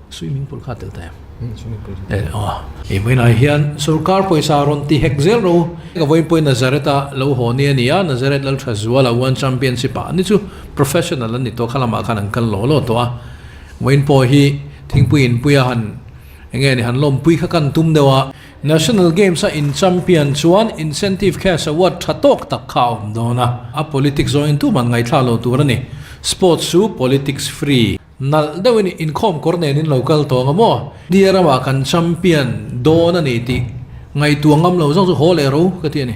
swimming pool kha tel ta mai nai hian sarkar poisa ron ti hekzel ro ka voin point Nazareth-a lo honi ania Nazareth lal thazwala one championship ani chu professional ani to khalama khan an kal lo to a voin po hi thingpuin puya han enge ni han lom pui kha kan tum dewa national games in champion chuan incentive cash award thatok tak khaum dona a politics zo in tu man ngai thla lo turani sports su politics free nal dawini income corner in local to ngamo diarama kan champion dona ni ti ngai tuangam lo jang chu hole ro ka ti ni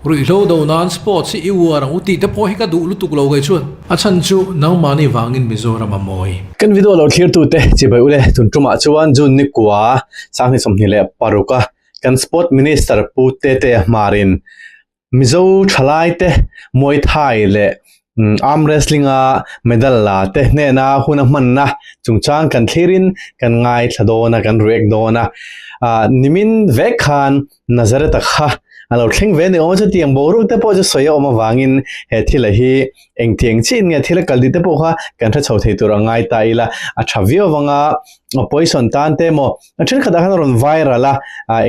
rui lo do nan sports i warang uti te po hi ka du lutuk lo gai chuan a chan chu nau mani wangin mizoram amoi kan video lo clear tu te chi bai ule tun tuma chuan jun ni kwa sang ni somni le paruka kan sport minister pu te marin mizo thalai te moi thai le arm wrestling a medal la te ne na huna man na chungchang kan thlirin kan ngai thladona kan rek dona nimin vekhan Nazareth-a kha alo thleng ve ne o cha tiang boru te po cha soya oma wangin he thila hi engtiang chin nge thila kaldi te po kha kan tha chho thei tur ngai ta ila a thavio wanga poison tan te mo thin khada han ron viral a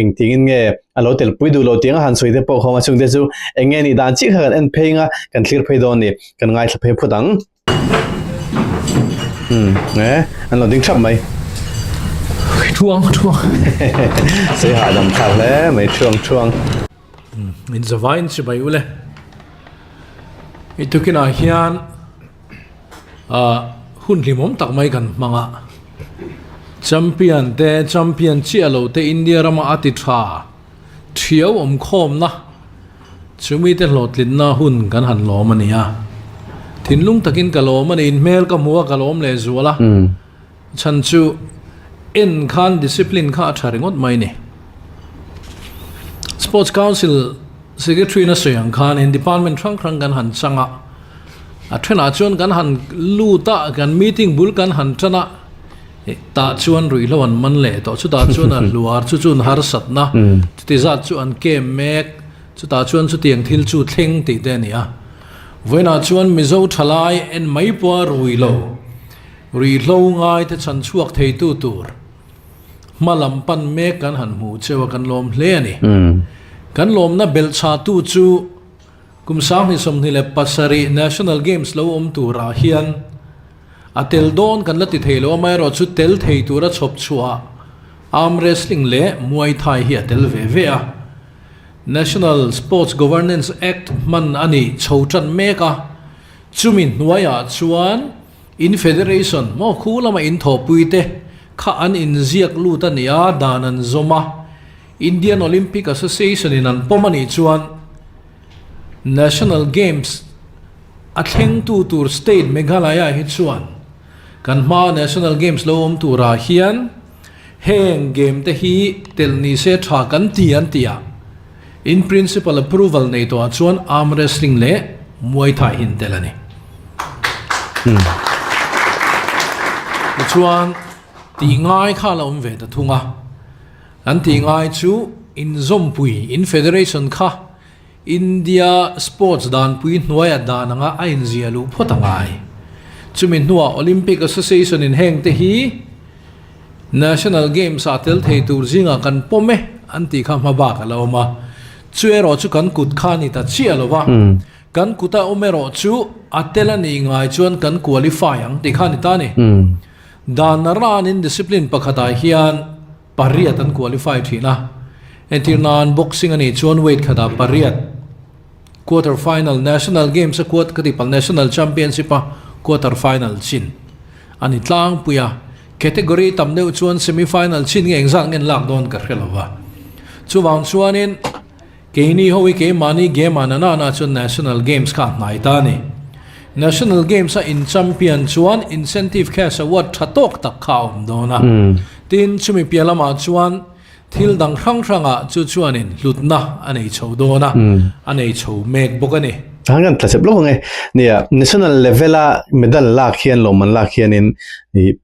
engting nge alo tel puidu lo tiang han soi te po khoma chung te chu enge ni dan chi khan en pheinga kan clear phei don ni kan ngai thla phei phutang nge an lo ding thap mai chuang sei ha dam thak le mai chuang in zavain chi bai ule itukina hian hun limom tak mai kan manga champion chi alo te India rama ati tha thiau om khom na chumi te hlotlin na hun kan han lom ania thinlung takin kalom ani in mel ka muwa kalom le zuala chan chu in khan discipline kha tharingot mai ni Sports Council Secretary na Soyang Khan in Department Trang kan han changa a thena chuan kan han luta kan meeting bul kan han chana ta chuan rui lawan man le to chu ta chuan a luar chu chun har sat na ti za chu an ke mek chu ta chuan chu tiang thil chu thleng ti te nia voina chuan mizo thalai en mai pwa rui lo ngai te chan chuak thei tu tur malam pan mek kan han mu chewa kan lom hle ani kan lom na bel cha tu chu kum sang ni som ni le pasari national games lo tu ra hian atel don kan lati theilo mai ro chu tel thei tu ra chop chua arm wrestling le muay thai hi atel ve a National Sports Governance Act man ani chhotran meka chumin nuaya chuan in federation mo khulama in thopuite kha an in ziak luta nia danan zoma Indian Olympic Association in an pomani chuan National Games athleng tu tur state Meghalaya hi chuan kan ma National Games lo tura hian heng game te hi telni se tha kan tian tia in principle approval nei to chuan arm wrestling le muay thai hin telani chuan ti ngai kha la ve ta thunga an ti ngai chu in zompui in federation kha India sports dan pui hnuaya dananga a in zialu photangai chumin hnuwa Olympic Association in heng te hi National Games atel thei tur zinga kan pome an ti kha ma ba ka lawma chuero chu kan kut khani ta chi alowa kan kuta omero chu atelani ngai chuan kan qualify ang ti khani ta ni dan ran in discipline pakhata hian pariat an qualify thina entirnan boxing ani chuan weight khada pariat quarter final national games quat katipal national championship quarter final chin ani tlang puya category tamneu chuan semi final chin nge exam ngen lak don ka khelawa chuwang chuanin keini howi ke mani game anana na chuan national games kha nai ta ni National Games in champion chuan incentive cash award thatok tak khaum dona tin chumi pialama chuan thil dang thranga chuanin lutna anei chodona anei chho mek bokani hangan tlasep lo nge nia national level a medal la khian lo man la khian in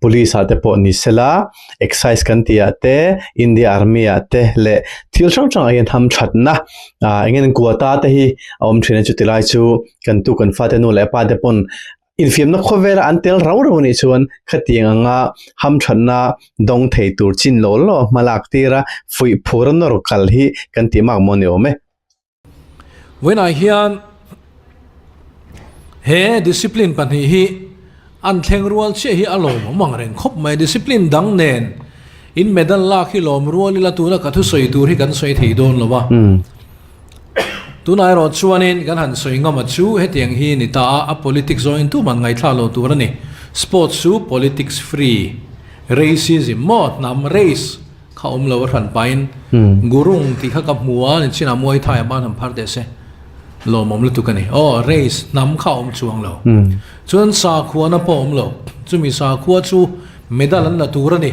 police ate po ni sela exercise kan tia te India army ate le thil chang ayan ham thatna engen kuata te hi om thina chu tilai chu kan tu kan fa te no le pa de pon infiam na khovela antel raw ni chuan khatiang anga ham thanna dong thei tur chin lo malak tira fui phuran nor kal hi kan ti mak mo ne ome when I hear he discipline pan hi an thleng rual che hi alo mang reng khop mai discipline dang nen in medal la khi lom rual la tu na ka thu soi tur hi kan soi thei don lo wa tu nai ro chuanin kan han soi ngama chu he tiang hi ni ta a politics join tu man ngai thla lo tur ani sports su politics free racism mo nam race kha lo ran pain gurung ti kha ka hmuwa ni china moi thai ban ham phar de se lo mom lu tu kani race nam kha chuang lo chuan sa khuana pom lo chumi sa khuwa chu medal an la tur ani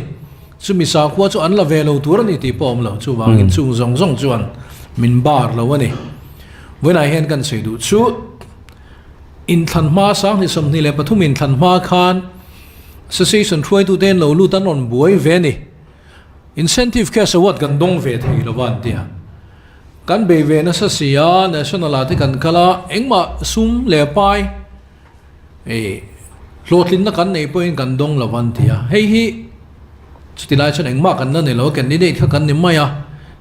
chumi sa khuwa chu an la ve lo tur ani ti pom lo chu wangin chung zong chuan min bar lo ani when I hen kan sei du chu in than ma sang ni som ni le pathum in than ma khan association throi tu ten lo lu tan on buai ve ni incentive cash award kan dong ve thei lo wan tia kan be ve na sa sia national ati kan kala engma sum le pai lotlin na kan nei point kan dong lo wan tia hei hi chutilai chan engma kan na ne lo candidate kha kan ni maya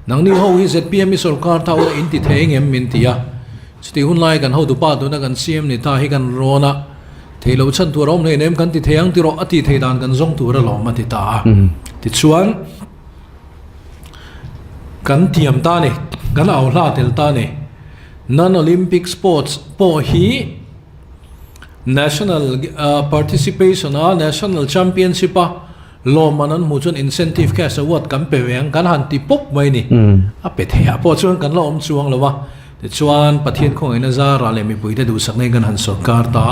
nang ni ho hi ZPM sarkar thaw in ti theng em min tia chuti hun lai kan ho tu pa tu na kan CM ni ta hi kan rona theilo chan tu rom nei nem kan ti theng ti ro ati thei dan kan zong tu ra lo ma ti ta ti chuan kan tiam ta ne kan au hla tel ta ne non Olympic sports po hi national participation national championship lo manan mu chun incentive cash award kan pe weng kan han ti pok mai ni a pe thea po chuan kan lo om chuang lo wa ti chuan pathian khong ina za ra le mi puite du sak nei kan han sarkar ta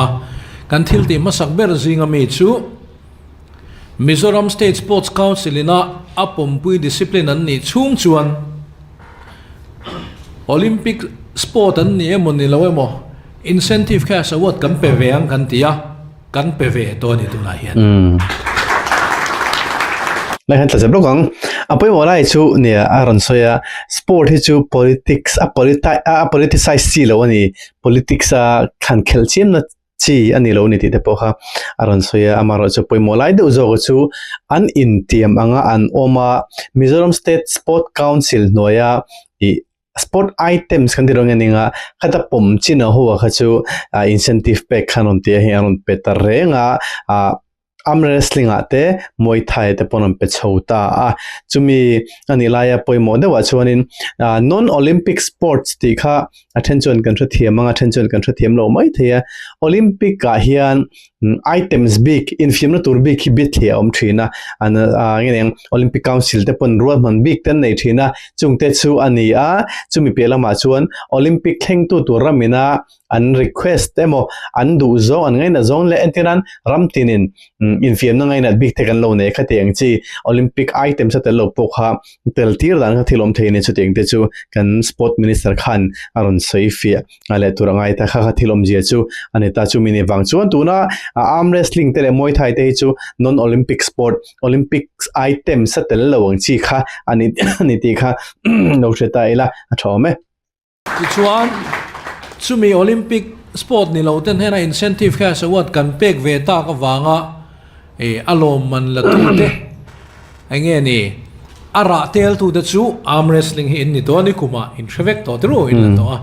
kan thil ti ma sak ber zinga mi chu Mizoram State Sports Council ina apom pui discipline an ni chung chuan Olympic sport an ni emon ni lo emo incentive cash award kan pe weng kan tia kan pe ve to ni tu la hian lai han tlajab lokang apoi molai chu ne aron soya sport hi chu politics a politicize si lo ani politics a khan khel chim na chi ani lo ni ti te po kha aron soya amaro chu poi molai de uzo chu an in tiam anga an oma Mizoram State Sport Council noya I sport items kan dirong aninga kata pom china huwa kha chu incentive pack khanon te hi aron petar renga arm wrestling ate muay thai te ponom pe chhota chumi ani laya poimo de wa chuanin non Olympic sports ti kha attention kan thia thiamanga attention kan thia thiam lo mai thia Olympic ka hian items big in film na tur big hi bit thia thina an ngeng Olympic Council te pon rual man big ten nei thina chungte chu ani chumi pelama chuan Olympic theng tu turamina an request demo an du zo an ngai na zong le entinan ramtinin in film na ngai na big tekan lo ne khateng chi Olympic items at lo pokha tel tir dan thilom theini chuteng te chu kan sport minister khan aron saifia ale turangai ta kha thilom je chu aneta chu mini wang chuan tuna arm wrestling tele muay thai te chu non Olympic sport Olympics items at lo wang chi kha ani ti kha no cheta ila athome chuan chumi Olympic sport ni lo ten hena incentive cash award kan pek ve ta ka wanga alom man la tu te ange ni ara tel tu de chu arm wrestling hi ni to ni kuma in trevek to tru in la to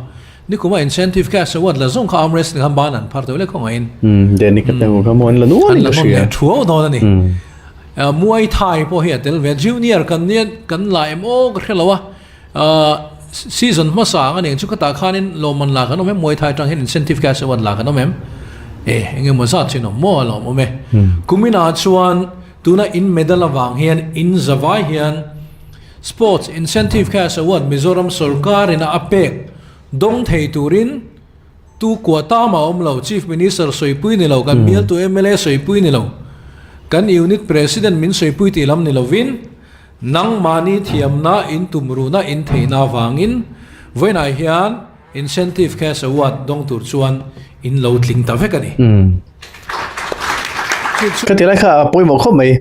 ni kuma incentive cash award la zong ka arm wrestling han banan par to le ko ngain de ni ka te mo ka mon la nu ni ka shia thuo do ni muay thai po hi tel ve junior kan la mo ka khelawa season ma sa nga ning chu ka ta khanin loman la ka no me muay thai tang hin incentive cash award la ka no mem nge mo sa chino mo lo mo me kumina chuan tuna in medal awang hian in zawai hian sports incentive cash award Mizoram sarkar ina apek dong thei turin tu kwata ma lo chief minister soipui ni lo kan mial tu MLA soipui ni lo kan unit president min soipui ti lam ni lo win nang mani thiamna in tumruna in theina wangin voina hian incentive cash award dong tur chuan in lo tling ta vekani cái tiếng này khá bồi một không mấy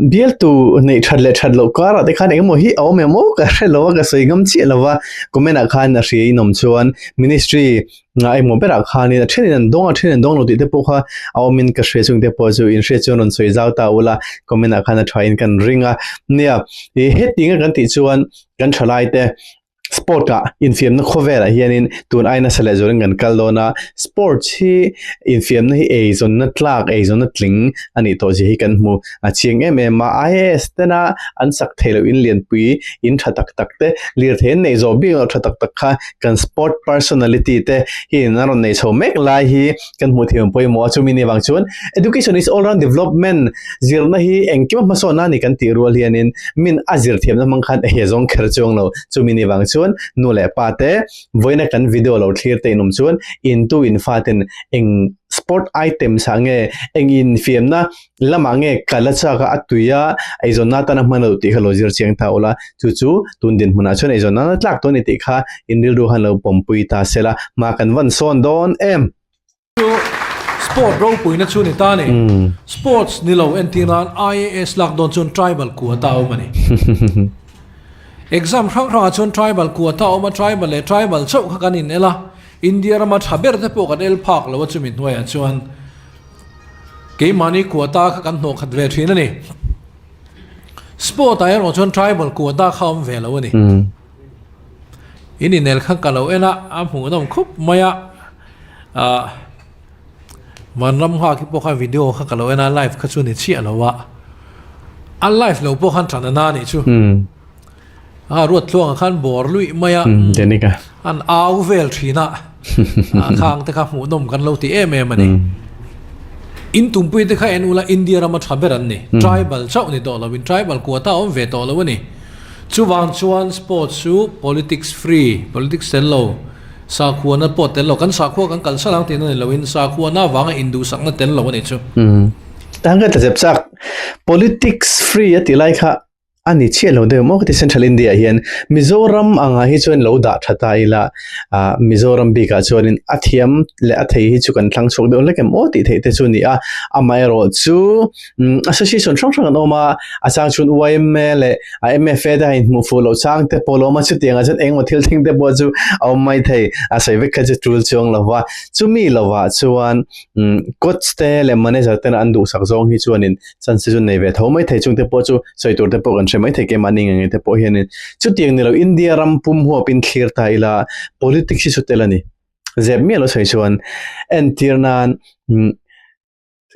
biết tu này chặt lộ quá rồi, thì khá này một hi áo mềm mốc cái lo cái sợi ngâm chỉ là và cũng mấy khá là sĩ nông chuan ministry ai một bên khá này trên nền đông lo thì bộ khá áo mình cái sợi chung thì bộ chu in sợi chung non sợi giao tàu là cũng mấy khá là try kan ring à nè thì hết tiếng cái tiếng chuan kan chalai te sport ka infiam na khover hianin tun aina sele zoring gan kaldona sport hi infiam na hi e zon na tlak e zon na tling ani to ji hi kan mu a chiang em ma is tena an sak thelo in lian pui in thatak tak te lir then nei zo bi thatak tak kha kan sport personality te hi na ron nei so mek lai hi kan mu thiam poi mo chumi ni wang chun education is all round development zirna hi engkim ma so na ni kan ti rual hianin min azir thiam na mang khan he zong kher chong lo chumi ni wang nu le pa te voina kan video lo clear te num chuan into in faten eng sport item sange eng in fiam na lama nge kala cha ka atuya aizona ta na mano ti khalo zir cheng ta ola chu tun din huna chuan aizona na tlak to ni ti kha indil du han lo pompui ta sela ma kan van son don em sport ro puina chu ni ta ni sports ni lo entiran IAS lak don chun tribal ku ta o mani exam khang chon tribal ku ta oma tribal le tribal chau kha kanin ela India rama thaber te po kan el phak lo chumin hnuai chuan ke mani ku ta kha kan no khat ve thina ni sport ai ro chon tribal ku ta kham ve lo ni ini nel kha ka lo ena a hmu dom khup maya man ram ha ki po kha video kha ka lo ena live kha chu ni chi alowa an live lo po khan thana na ni chu ruột luang khan bor lui maya denika an au vel thina khang te kha mu nom kan lo ti em ani in tumpui te kha enula India rama thaberan ni tribal chau ni do lawin tribal ko ta om ve to lawani chuwang chuan sports chu politics free politics ten lo sa khuana pot ten lo kan sa khu kan kal salang tin ni lawin sa khuana wanga indu sak na ten lo ani chu tanga ta jep sak politics free ati lai kha ani chelo de mo ti central India hian Mizoram anga hi chuan lo da thata ila Mizoram bi ka chuan in athiam le athei hi chu kan thlang chok de le kem o ti thei te chu ni a amai ro chu association thong no ma asang chun YML le MFA da in mu follow chang te polo ma chu tianga chan eng ma thil thing te bo chu au mai thei a sai vek kha chu tul chong lawa chu mi lawa chuan coach te le manager te an du sak zong hi chuan in chan se chu nei ve tho mai thei chung te po chu soi tur te po kan mai thei ke mani nge te po hian chu tiang ni lo India ram pum ho pin clear ta ila politics chu telani zeb mi lo sei chuan en tirnan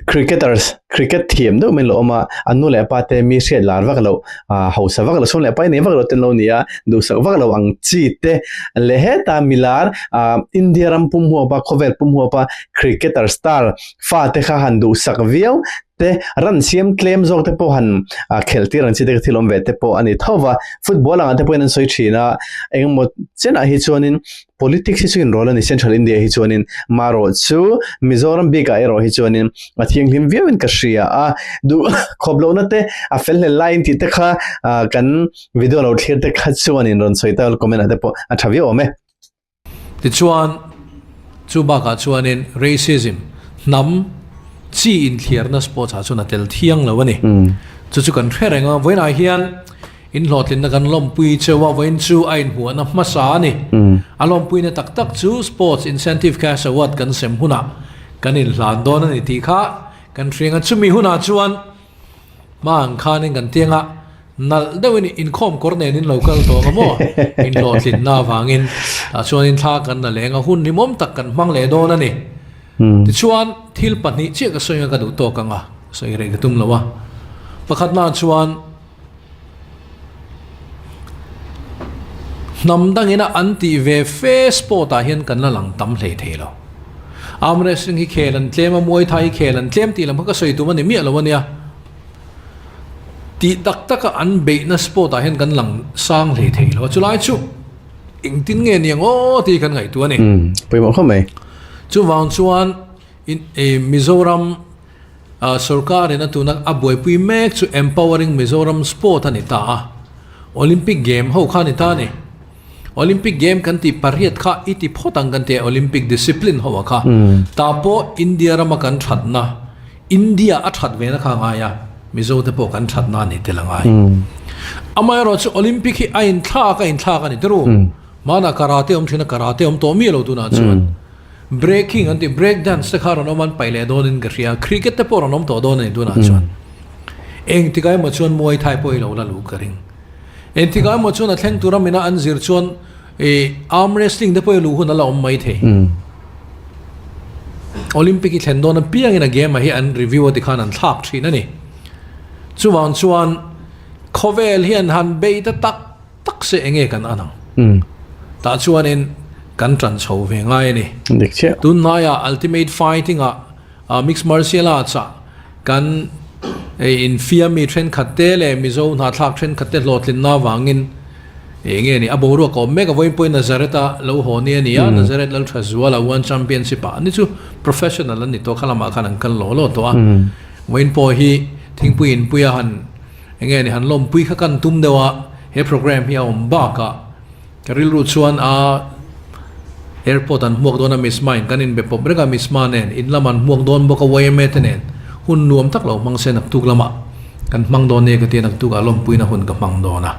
cricket team do men lo ma anu le pa te mi se lar vak lo hausa vak lo som le pa ne vak lo ten lo nia du sak vak lo ang chi te le he ta milar India ram pum ho pa khover pum ho pa cricketer star fa te kha han du sak viau te ran siam claim zok te po han khelti ran chi te thilom ve te po ani thowa football anga te po en soi thina eng mo chena hi chuanin politics hi in role ani central India hi chuanin maro chu Mizoram bi ka ero hi chuanin athiang hlim viau in kashria du khoblo na te a fel le line ti te kha kan video lo thir te kha chuanin ron soi ta comment ate po a thavi ome ti chuan chu ba ka chuanin racism nam chi in clear na sports ha chuna tel thiang lawani chu kan threnga voina hian in hlotlin na kan lom pui chewa voin chu ain hu na masa ni alom pui na tak chu sports incentive cash award kan sem huna kan in hlan don ani ti kha kan threnga chumi huna chuan mang khanin kan tianga nal dawini income korne nin local to ngamo in hlotlin na wangin chuan in tha kan na lenga hun ni mom tak kan mang le don ani ti chuan thil pani che ka soinga ka du to kanga soi re ka tum lawa pakhat na chuan namdangina anti ve Facebook ta hian kan la lang tam hlei thelo amresing hi khelan tlema moi thai khelan tlem ti lam ka soi tu mani mi alawania ti tak taka an be na sport ta hian kan lang sang hlei thelo chulai chu ingtin nge niang o ti kan ngai tu ani poi mo khomai chu wang chuan in Mizoram sarkar ina tunak aboi pui mek chu empowering Mizoram sport ani ta Olympic game ho kha ni ta ni Olympic game kan ti pariat kha iti photang kan te Olympic discipline ho kha ta po India rama kan thatna India a that ve na kha nga ya mizo te po kan that na ni te langai amai ro chu Olympic hi ain thla ka ni tru mana karate thina karate to mi lo tu na chuan breaking anti break dance te kharon oman paile don in gria cricket te por onom to don ni du na chuan eng tikai mo chuan muay thai poi lo la lu karing eng tikai mo chuan a thleng tura mina an zir chuan arm wrestling te poi lu hun ala om mai the Olympic i thlen don piang in a game hi an review ti khan an thak thina ni chuan khovel hi an han be ta tak se enge kan anang ta chuan in kan tran chho ve ngai ni tun na ya ultimate fighting a mixed martial arts kan in fear me train khatte le mizo na thak train khatte lotlin na wangin enge ni aboru ko mega voin point Nazareth-a lo ho ni ya Nazareth lo thazwala one championship ani chu professional ani to khalama khan an kan lo to a voin po hi thingpuin puya han enge ni han lom pui kha kan tum dewa he program hi om ba ka karil ru chuan a airport an hmuak don a miss mine kan in be pop rega miss manen in laman hmuak don boka way metenen hun nuam tak lo mang sen ak tuk lama kan mang don ne ka te nak tuk a lom pui na hun ka mang dona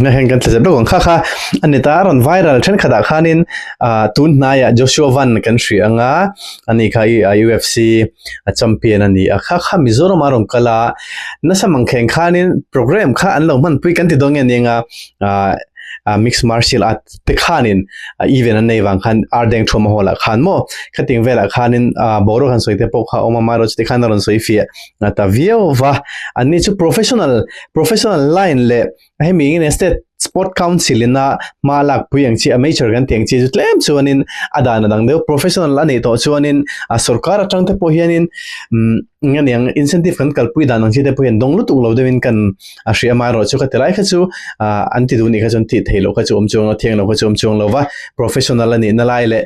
na hen kan tse dong kha anita ron viral chen khada khanin tun na ya Joshua Van kan shri anga ani khai UFC champion ani kha Mizoram aron kala na samang kheng khanin program kha an lo man pui kan ti dong nga mixed martial art te khanin even an nei wang khan ardeng thoma hola khan mo khating vela khanin boro khan soite po kha oma maro te khan ron soi fi ta vio va ani chu professional line le hemi in state sport council na malak puyang chi amateur gan tiang chi tlem chuanin adana dang de professional ani to chuanin sarkar atang te po hianin nganiang incentive kan kalpui danang chi te po hian dong lutuk lo dewin kan ashri amaro chu ka telai kha chu anti duni kha chon ti theilo kha chu omchong lo theng lo kha chu omchong lo wa professional ani na lai le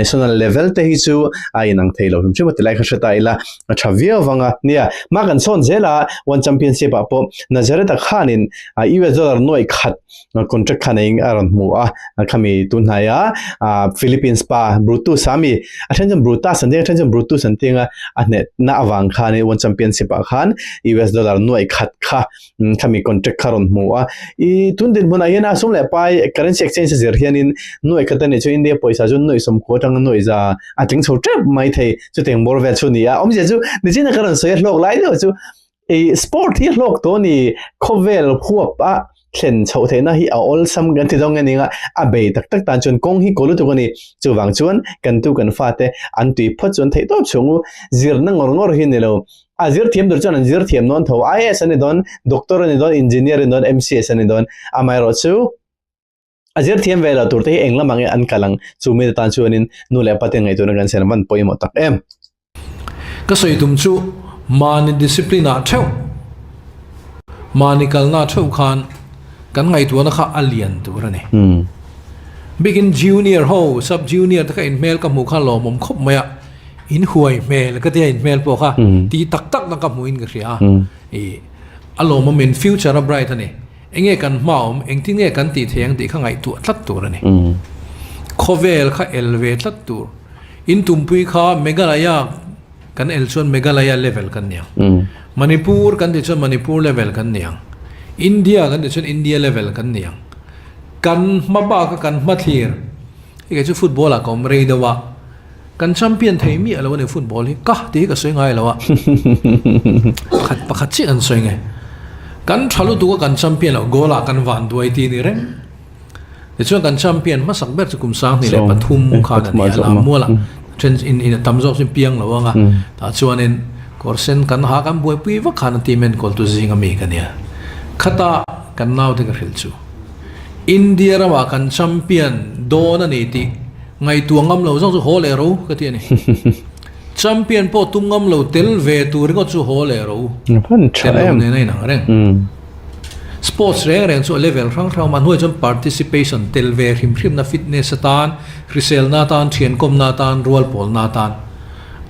national level te hi chu inang theilo chu ma telai kha shata ila thavia wanga nia ma kan son zela one championship apo Nazareth-a khanin US dollar noi khat contract khaning aron mua khami tunhaya Philippines pa brutus sami athenjam brutus ande athenjam brutus antinga ane na awang khani one championship khan US dollar noi khat kha khami contract kharon mua I tundin buna yana sumle pai currency exchange zir hianin noi khatane chu India poisa jun noi som khotang noi za ating chho trap mai thei chu teng bor ve chu nia om je chu nijina karan soy lok lai lo chu sport hi lok to ni khovel khuap chen chho the na hi all sam gan ti dong ani nga abe tak tan chon kong hi kolu to ni chu wang chuan kan tu kan fa te an tui phot chon thei top chungu zir na ngor hi ne lo azir thiam dur chon azir thiam non tho IAS ani don doctor ani don engineer ani don MCS ani don amai ro chu azir thiam vela tur te engla mangi an kalang chu me tan chuanin nu le pate ngai to na gan sen man poimo tak em ka soi tum chu mani discipline a theu mani kal na theu khan kan ngai tu na kha alien tu rani begin junior ho sub junior ta in mail ka mu kha lo mom khop maya in huai mail ka te in mail po kha ti tak na ka mu in ga ria alo mom in future bright ani enge kan maum engting nge kan ti theng ti kha ngai tu tlat tu rani khovel kha elve tlat tu in tumpui kha megalaya kan elchon megalaya level kan nya Manipur kan ti chon Manipur level kan nya India kan ti chon India level kan nya kan maba ka kan mathir ike chu football a kom rei dawa kan champion thei mi alo ne football hi ka ti ka soi ngai lawa pakhat chi an soi ngai kan thalu tu kan champion lo gola kan van duai ti ni reng ti chon kan champion ma sak ber chu kum sang ni le pathum kha na ni ala mola trend in tamzo sim piang lo nga ta chuanin korsen kan ha kan buai pui wa khan ti men kol tu zinga mi kan ya khata kan naw te ka khil chu India rawa kan champion don ani ti ngai tuangam lo jong chu hole ro ka ti ani champion po tungam lo tel ve tu ringo chu hole ro phan chaem ne nei nang reng sports reng chu level rang man hoi chon participation tel ve hrim na fitness tan risel na tan thian kom na tan rual pol na tan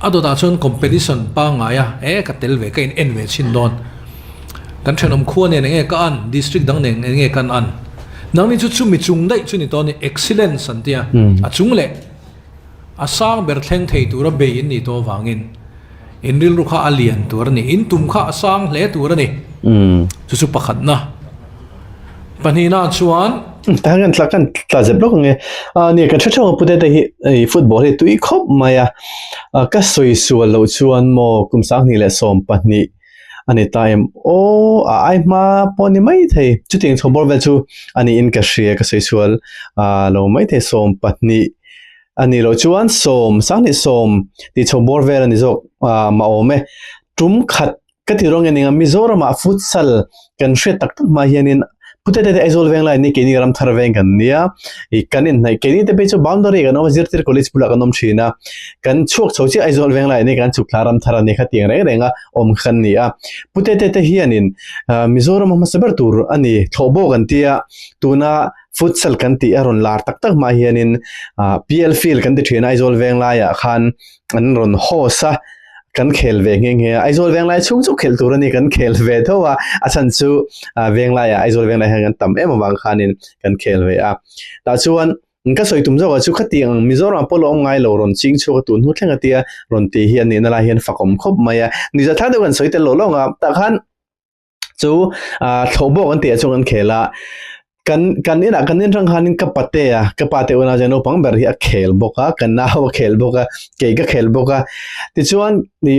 ado ta chon competition pa nga ya ka tel ve ka in en ve chin don kan thenom khuan ne nge ka an district dang ne nge kan an nang ni chu mi chung dai chu ni to ni excellence an tia a chung le a sang ber thleng thei tu ra be in ni to wangin in ril ru kha alien tur ni in tum kha sang hle tur ni chu pakhat na panina chuan tangan tlakan tlazep lok nge ni kan thachong pute te hi football hi tui khop maya ka soi sual lo chuan mo kumsang ni le som pani ani time o ai ma poni mai thei chuting chobor ve chu ani in ka shria ka soi sual lo mai thei som pani ani lo chuan som sang ni som ti chobor ve ani zok ma ome tum khat ka ti rong ani Mizoram futsal kan hre tak tak ma hianin pute te aizol veng lai ni keni ram thar veng kan nia I kanin nai keni te pe chu boundary kan om zirtir college pula kan om thina kan chuak chochi aizol veng lai ni kan chukla ram thar ani kha tiang renga om khan nia pute te hianin Mizoram ma sabar tur ani thobo kan tia tuna futsal kan ti aron lar tak tak ma hianin PL field kan ti thina aizol veng lai ya khan an ron hosa kan khel ve nge aizol veng lai chung chu khel tur ani kan khel ve thowa achan chu veng lai aizol veng lai han tam em wang khanin kan khel ve ta chuan ka soi tum zo chu khatiang Mizoram polo ngai lo ron ching chu tu nu thlenga tia ron ti hian ni na la hian fakom khop maya ni za tha de kan soi te lo longa ta khan chu thobo kan ti chung kan khela kan in rang hanin kapate una jano pangber hi a khel boka kan na ho khel boka ke ka khel boka ti chuan ni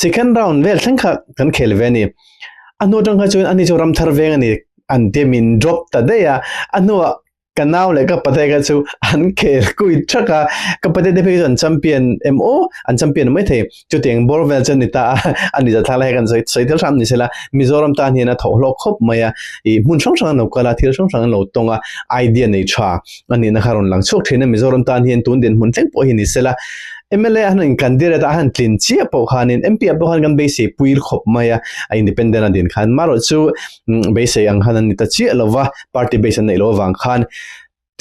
second round vel thangkha kan khel ve ni anu rang ha chuan ani choram thar veng ani an demin drop ta de ya anu kanau le ka pate ka chu an khel kui thaka ka pate de pe champion mo an champion mai the chu teng bor vel chen ni ta ani ja thala kan soi thel sam ni sela Mizoram ta ni na tholo khop maya I mun sang sang no kala thil sang sang lo tonga idea nei tha ani na haron lang chok thina Mizoram ta hian tun den mun thleng po hi ni sela MLA han candidate han tlin chi po khanin MP po han gan base puil khop maya independent din khan maro chu base ang han ni ta chi lova party base nei lo wang khan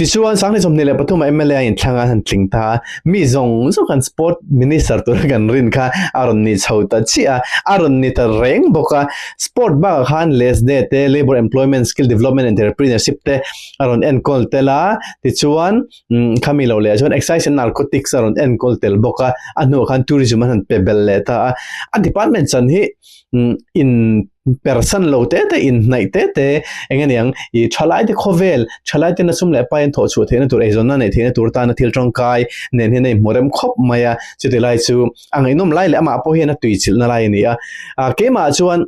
ti chuan sang ni som ni le pathuma MLA in thlanga han tling ta mi zong zo kan sport minister tur kan rin kha aron ni chhota chi aron ni ta reng boka sport ba khan less de te labor employment skill development entrepreneurship te aron en kol tela ti chuan khami lo le chuan excise and narcotics aron en kol tel boka anu khan tourism han pebel le ta a department chan hi in person lo te in nai te engeniang I thalai de khovel thalai te na sum le pa en tho chu thena tur ezona nei thena tur ta na thil tong kai nen he nei morem khop maya chu te lai chu angai nom lai le ama po he na tui chil na lai ni ke ma chuan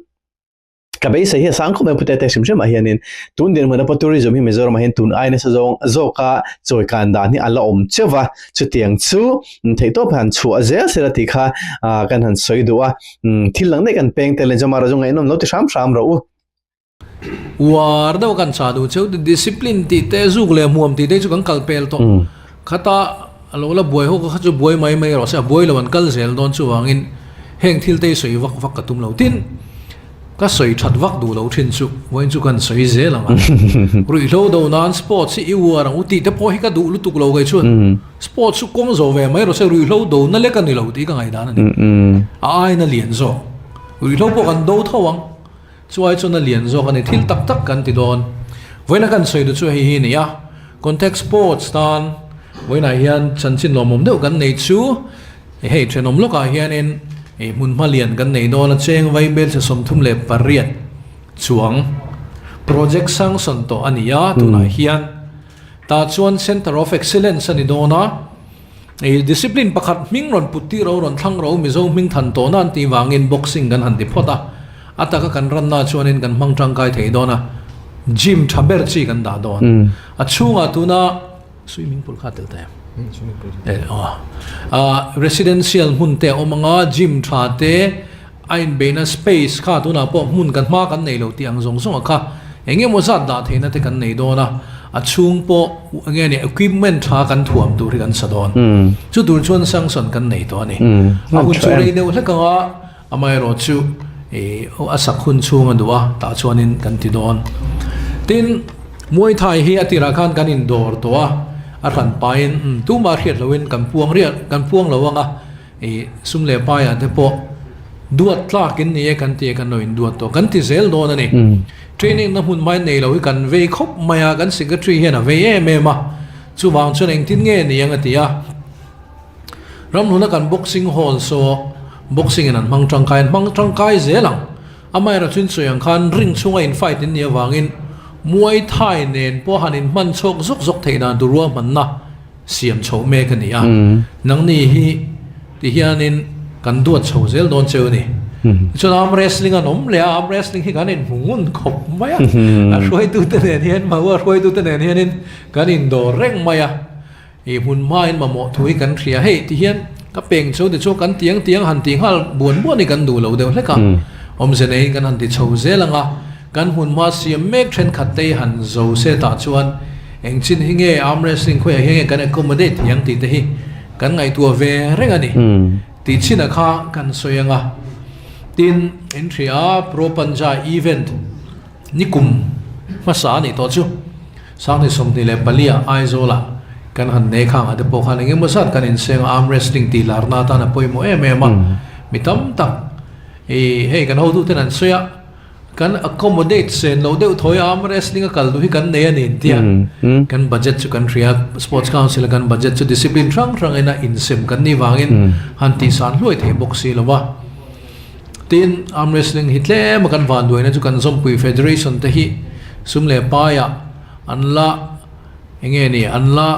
ka be se hi sang khom pute te sim sim hianin tun din mana po tourism hi Mizoram hin tun ai na sa zong zoka choi kan da ni ala om chewa chu tiang chu thei to phan chu a zel sera ti kha kan han soi duwa thil lang nei kan peng te le jama ra jong ai nom lo ti sam ro war da kan cha du cheu discipline ti te zuk le muam ti te chu kan kalpel to khata alo la boy ho kha chu boy mai ro sa boy lawan kal zel don chu wangin heng thil te soi vak ka tum lo tin ka soi that vak du lo thin chu voin chu kan soi zel anga rui lo do nan sport si I warang uti te po hi ka du lu tuk lo gai chun sport chu kong zo ve mai ro se rui lo do na le kan ni lo ti ka ngai dan ni ai na lien zo rui lo po kan do thawang chuai chu na lien zo kan thil tak tak kan ti don voina kan soi du chu hi ni ya contact sports tan voina hian chanchin lomom deuh kan nei chu hei thenom loka hian in mun malian kan nei do na cheng vai bel se som thum le pariat chuang project sang son to ania tuna hian ta chuan center of excellence ani do na discipline pakhat ming ron putti ro ron thlang ro mi zo ming than to nan ti wangin boxing kan han ti phota ataka kan ran na chuan in kan mang tang kai thei do na gym thaber chi kan da don achunga tuna swimming pool kha tel ta residential munte omanga gym thate ain bena space kha tuna po mun kan ma kan nei lo ti ang zong zong kha enge mo zat da theina te kan nei do na achung po nge ni equipment tha kan thuam tu ri kan sadon chu tur chuan sang son kan nei to ni a hun chu rei deu hlekanga amai ro chu asak hun chunga duwa ta chuanin kan ti don tin muay thai hi atira khan kan in dor to aran pain tu ma riat lawin kan puang lawanga sumle pa ya te po duat tla kin ni kan ti kan noin duat to kan ti zel do na ni training na hun mai nei lawi kan ve khop maya kan secretary hian a ve me ma chu wang chuan eng tin nge ni anga tia ram huna kan boxing hall so boxing in an mang tangkai zelang amai ra chin soyang khan ring chunga in fight in nia wangin muay thai nen po hanin man chok zok theina durwa manna siam chho me ka nia nang ni hi ti hianin kan duat chho zel don cheu ni cho arm wrestling anom le arm wrestling hi kanin mungun khop maya a roi tu te nen hian ma wa roi tu te nen hianin kanin do reng maya e hun main ma mo thui kan thria he ti hian ka peng chho de cho kan tiang han ting hal buan ni kan du lo de hleka om se nei kan han ti chho zelanga kan hun ma siam mek then khatte han zo se ta chuan eng chin hinge arm wrestling khoi hinge kan accommodate yang ti te hi kan ngai tua ve reng ani ti china kha kan soyanga tin entria pro panja event nikum masa ni to chu sang ni som ni le palia aizola kan han ne khang ade po khan nge masat kan in seng arm wrestling ti larna ta na poimo ma mitam tak e hey kan ho tu ten an soya kan accommodate sen lo de thoi arm wrestling kal du hi kan ne ani tia kan budget chu kan ria sports council kan budget chu discipline rang ena in sem kan ni wangin han ti san hloi the boxi lova tin arm wrestling hitle ma kan van duina chu kan som pui federation te hi sumle pa ya anla enge ni anla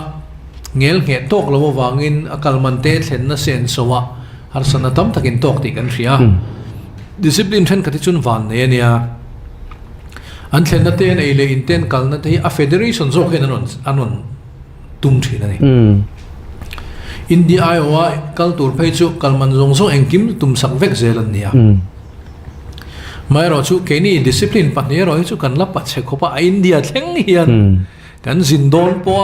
ngel nge tok lo wangin akal man te thlen na sen sowa har sana tam takin tok ti kan ria discipline then kati chun van ne nia an thlen na te nei le inten kal na te a federation zo khen anon tum thina ni India Iowa kal tur phei chu kalman zong engkim tum sak vek zelan nia mai ro chu keni discipline pat ne ro chu kan la pat che khopa India thleng hian kan zindon po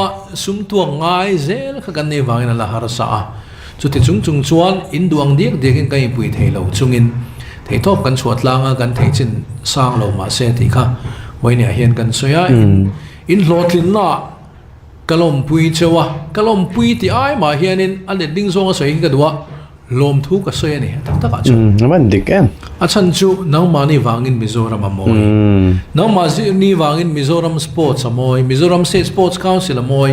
sum tuang ngai zel kha kan ne wangin la har sa chu ti chung chuan in duang diek dekin kai pui thei lo chungin thei top kan chuat langa kan thei chin sang lo ma se ti kha voinia hian kan soya in hlotlin na kalom pui chewa kalom pui ti ai ma hianin ale ding zong a soi ka duwa lom thu ka soya ni ta ka chu man dik em a chan chu nang mani wangin Mizoram amoi nang ma ni wangin Mizoram sports amoi Mizoram state sports council amoi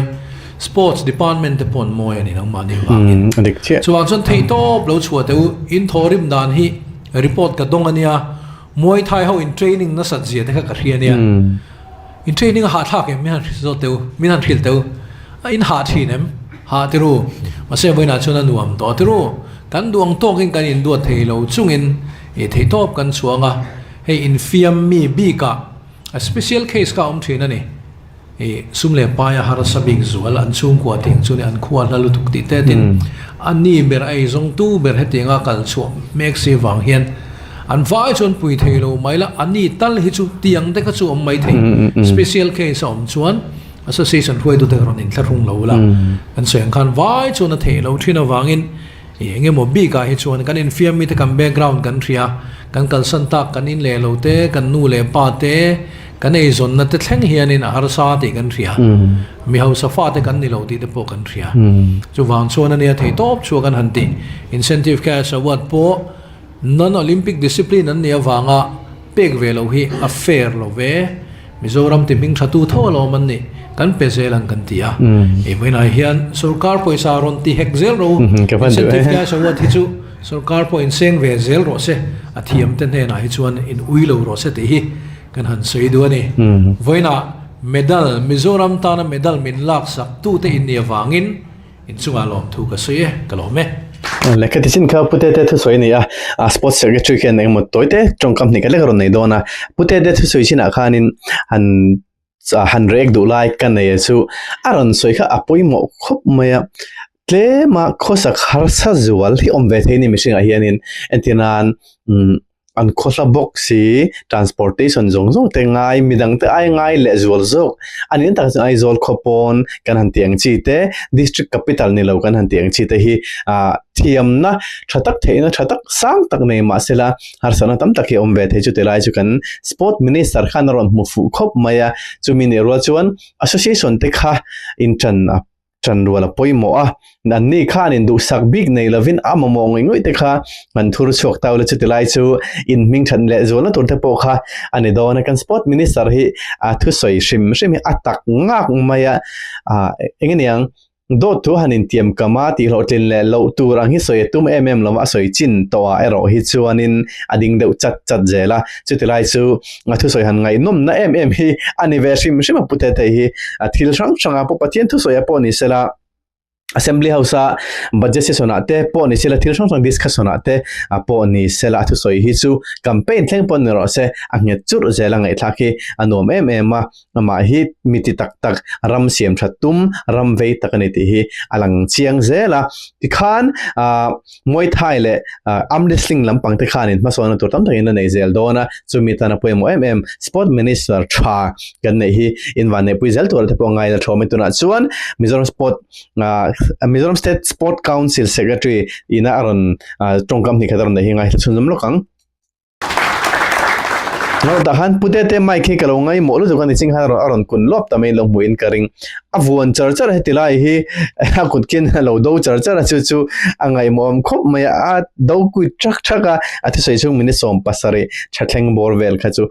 sports department te pon moi ani nang mani wangin dik che chu wang chon thei top lo chua te in thorim dan hi report ka dong ania moi thai ho in training na sat zia te ka riania in training ha thak em mi han zo te mi han thil te in ha thinem ha te ru ma se boina chuna nuam to te ru kan duang tok in kan in duat thei lo chungin e thei top kan chuanga hey in fiam mi bi ka a special case ka thina ni e sumle pa ya har sabing zual an chung kwa ting chuni an khwa lalu tuk ti te tin ani ber ai zong tu ber hetinga kal chu mek se wang hian an vai chon pui thei lo maila ani tal hi chu tiang te ka chu om mai thei special case om chuan association huai du te ron in tharung lo la an seng khan vai chon a thei lo thina wangin enge mo bi ka hi chuan kan in fiam mi te kan background kan thria kan kal san tak kan in le lo te kan nu le pa te kan ei zon na te thleng hian in har sa te kan thria mi hau safa te kan ni lo ti te po kan thria chu wang chuan ania thei top chu kan han ti incentive cash award po non olympic discipline an nia wanga pek ve lo hi a fair lo ve Mizoram ti ming thatu tho lo man ni kan pezelang kan tia e boina hian sarkar poisa ron ti hek zel ro incentive cash award hi chu sarkar po in seng ve zel ro se athiam ten he na hi chuan in uilo ro se te hi kan han sei du ani voina medal Mizoram ta na medal min lak sak tu te in nia wangin in chunga lom thu ka soye kalome leka tisin ka putete thu soi ni a sports secretary ken nei mo toite trong company ka le ron nei dona putete thu soi chin a khanin han rek du like kan nei chu aron soi kha apoi mo khop maya tle ma khosa kharsa zual hi om ve theini mishing a hianin entinan an khosa boxi transportation zong te ngai midang te ai ngai le zual zok anin ta ai zol khopon kan han tiang chi te district capital ni lo kan han tiang chi te hi thiam na thatak theina thatak sang tak nei ma sela har sana tam tak hi om ve the chu te lai chu kan sport minister khan ron mu fu khop maya chu min ro chuan association te kha in chan wala poimo nan ni khan in du sak big nei lovin amamo ngoi te kha man thur chok tawle chu te lai chu in ming than le zola tur te po kha ani do na kan sport minister hi thu soi shim atak ngak maya engeniang DAWT thu hanin tiam kama ti lo tlin le lo tur ang hi soi tum lova soi chin to a ero hi chuanin ading deuh chat zela chutilai chu thu soi han ngai nom na hi anniversary mishima pute te hi thil sang sanga po pathian thu soi apo ni sela Assembly House budget se sonate po ni sela thil sang discuss sonate apo ni sela thu soi hi chu campaign thleng pon ro se angye chur zela ngai thaki anom ma hi miti tak ram siam thatum ram vei takani ti hi alang chiang zela ti khan moi thai le am wrestling lampang te khan in ma sona tur tam thangin nei zel dona chumi tana poemo sport minister tha kan nei hi inwan ne puizel tur te po ngai la thome tuna chuan Mizoram Mizoram State Sport Council Secretary ina aron tongkam ni khadaron da hingai chunjum lokang no dahan putete mai ke kalongai molu dukan sing aron kun lop tamai long muin karing avuan charchar hetilai hi akutkin lo do charchar chu angai mom khop mai a do ku chaka ati sei chung mini som pasare thathleng borvel khachu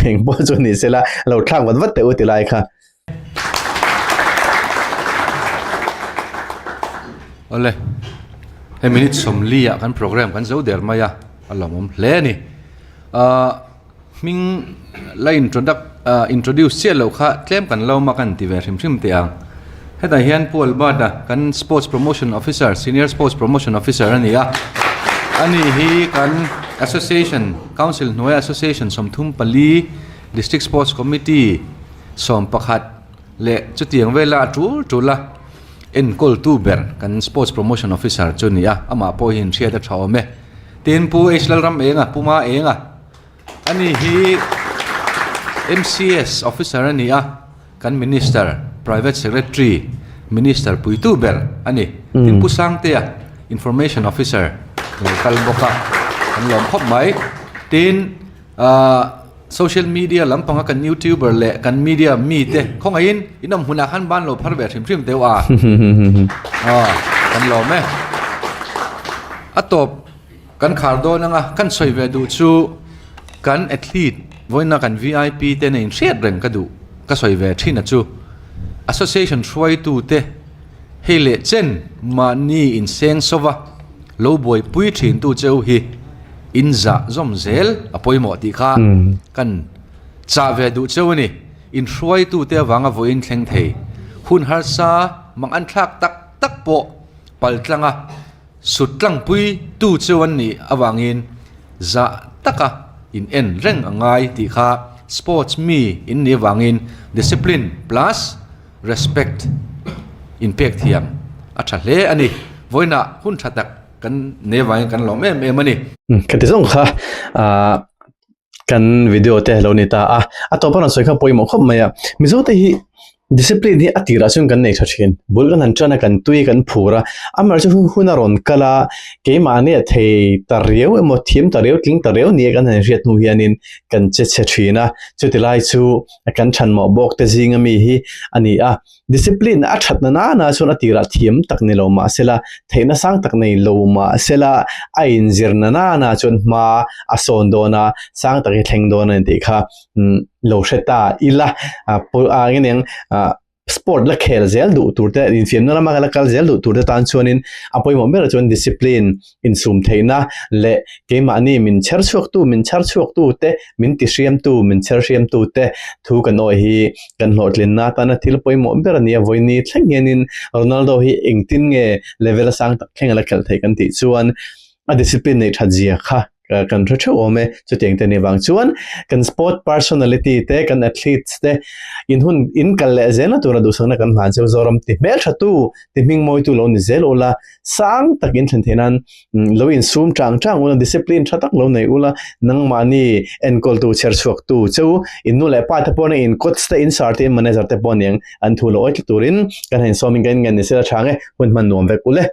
heng bo chu ni sela lo thlang wat te utilai kha Ole, he minute somlia kan program kan zo der maya alamom le ni ming la introduce che lo kha tlem kan lo ma kan ti ver hrim te ang heta hian pol bada kan sports promotion officer senior sports promotion officer ania ani hi kan association council noya association somthum pali district sports committee som pakhat le chutiang vela tu la en kol tu ber kan sports promotion officer chunia ama po hin thia da thawme tin pu islal ram enga puma enga ani hi MCS officer ania kan minister private secretary minister puitu ber ani tin pu sangte information officer local boka kan lom khop mai tin social media lampanga kan YouTuber le kan media mi te khongain inam huna khan ban lo phar be thrim tewa kan lo me atop kan khardo nanga kan soi ve du chu kan athlete voina kan VIP te nei share reng ka du ka soi ve thina chu association throi tu te hele chen mani in seng sova lo boy pui thin tu cheu hi inza zom zel apoimo ti kha kan cha ve du chewani in throi tu te wanga voin thleng thei hun har sa mang an thak tak po paltlanga sutlang pui tu chewan ni awangin za taka in en reng angai ti kha sports me in ni wangin discipline plus respect impact hiam acha hle ani voina hun thatak kan nevai kan lo me mani katizong kha kan video te lo ni ta atopa na soi kha poimo khop maya mizo te hi discipline hi atira chung kan nei thachin bulgan anchana kan tui kan phura amar chu hunaron kala ke mane thei tareu emo thim tareu tling tareu ni kan han riat nu hianin kan che thina chutilai chu kan than mo bok te jinga mi hi ani discipline a thatna na chun atira thim tak ni lo ma sela theina sang tak nei lo ma sela a injirna na chun ma ason dona sang tak hi thleng dona ti kha lo sheta ila ngeneng sport la khel zel du turte in fiam na ma la kal zel du turte tan chuanin apoi mo mera chun discipline in sum theina le ke ma ni min char chuak tu te min ti hriam tu min char hriam tu te thu kan oi hi kan hlotlin na ta na thil poi mo mera ni voini thlengenin Ronaldo hi engtin nge level sang tak khenga la khel thei kan ti chuan a discipline nei thajia kha kan thotho ome chuteng te ni wang chuan kan sport personality te kan athletes te in kal le zena tura du sona kan han cheu zoram ti mel thatu ti ming moi tu lo ni zel ola sang takin thlen thenan lo in sum chang ula discipline thatak lo nei ula nang mani en kol tu cher chuak tu cheu in nu le pa ta pone in coach te in sar te manager te poneng an thu lo oi turin kan hen soming kan ngan ni sela thange hun man nom vek ule